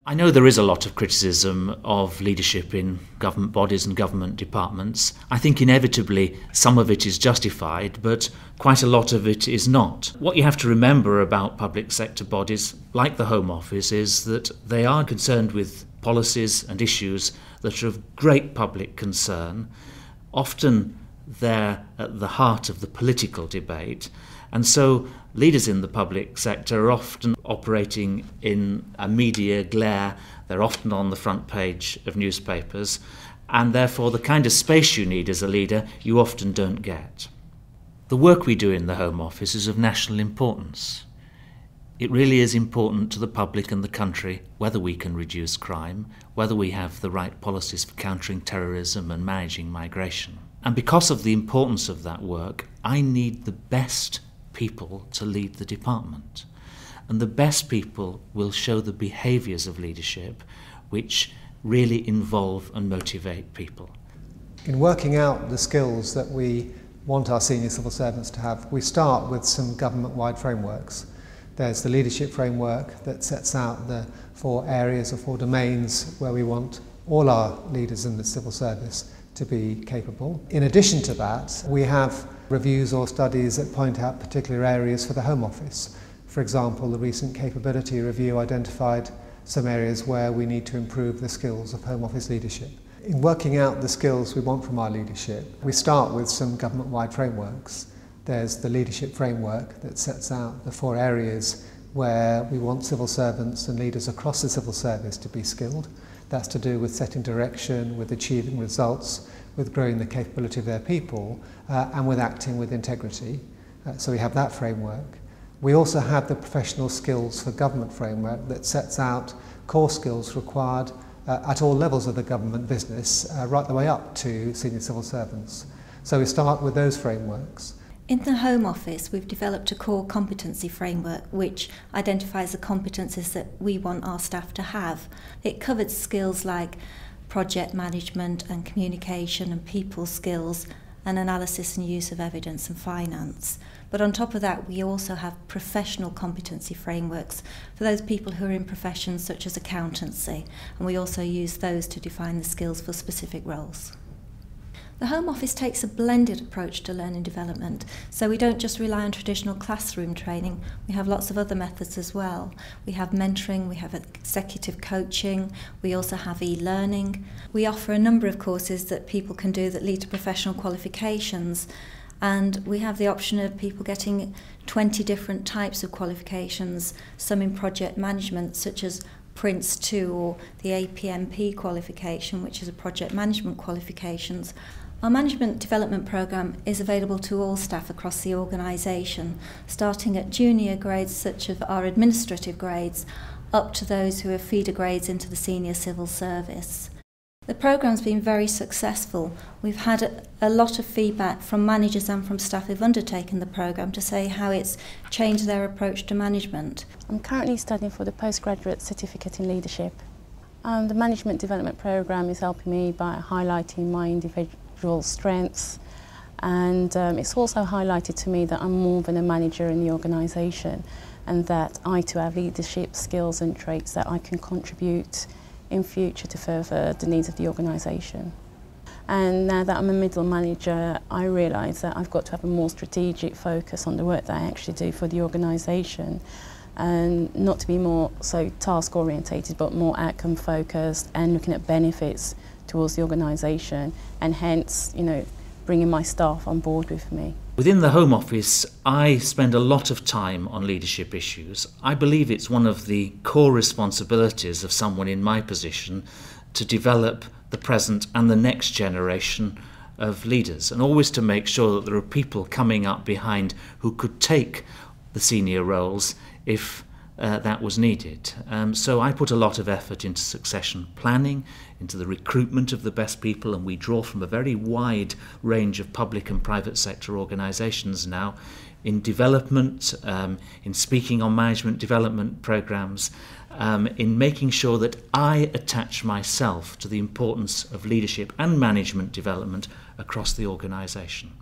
I know there is a lot of criticism of leadership in government bodies and government departments. I think inevitably some of it is justified, but quite a lot of it is not. What you have to remember about public sector bodies, like the Home Office, is that they are concerned with policies and issues that are of great public concern. Often they're at the heart of the political debate, and so leaders in the public sector are often operating in a media glare. They're often on the front page of newspapers, and therefore the kind of space you need as a leader you often don't get. The work we do in the Home Office is of national importance. It really is important to the public and the country whether we can reduce crime, whether we have the right policies for countering terrorism and managing migration. And because of the importance of that work, I need the best people to lead the department. And the best people will show the behaviours of leadership which really involve and motivate people. In working out the skills that we want our senior civil servants to have, we start with some government-wide frameworks. There's the leadership framework that sets out the 4 areas or 4 domains where we want all our leaders in the civil service to be capable. In addition to that, we have reviews or studies that point out particular areas for the Home Office. For example, the recent capability review identified some areas where we need to improve the skills of Home Office leadership. In working out the skills we want from our leadership, we start with some government-wide frameworks. There's the leadership framework that sets out the 4 areas where we want civil servants and leaders across the civil service to be skilled. That's to do with setting direction, with achieving results, with growing the capability of their people, and with acting with integrity. So we have that framework. We also have the professional skills for government framework that sets out core skills required at all levels of the government business, right the way up to senior civil servants. So we start with those frameworks. In the Home Office, we've developed a core competency framework which identifies the competencies that we want our staff to have. It covers skills like project management and communication and people skills and analysis and use of evidence and finance. But on top of that, we also have professional competency frameworks for those people who are in professions such as accountancy, and we also use those to define the skills for specific roles. The Home Office takes a blended approach to learning development, so we don't just rely on traditional classroom training, we have lots of other methods as well. We have mentoring, we have executive coaching, we also have e-learning. We offer a number of courses that people can do that lead to professional qualifications, and we have the option of people getting 20 different types of qualifications, some in project management such as Prince 2 or the APMP qualification, which is a project management qualifications. Our management development programme is available to all staff across the organisation, starting at junior grades such as our administrative grades, up to those who are feeder grades into the senior civil service. The programme's been very successful. We've had a lot of feedback from managers and from staff who've undertaken the programme to say how it's changed their approach to management. I'm currently studying for the postgraduate certificate in leadership. The management development programme is helping me by highlighting my individual strengths, and it's also highlighted to me that I'm more than a manager in the organisation, and that I too have leadership skills and traits that I can contribute in future to further the needs of the organisation. And now that I'm a middle manager, I realise that I've got to have a more strategic focus on the work that I actually do for the organisation, and not to be more so task orientated but more outcome focused and looking at benefits towards the organisation, and hence, bringing my staff on board with me. Within the Home Office, I spend a lot of time on leadership issues. I believe it's one of the core responsibilities of someone in my position to develop the present and the next generation of leaders, and always to make sure that there are people coming up behind who could take the senior roles if that was needed. So I put a lot of effort into succession planning, into the recruitment of the best people, and we draw from a very wide range of public and private sector organisations now, in development, in speaking on management development programmes, in making sure that I attach myself to the importance of leadership and management development across the organisation.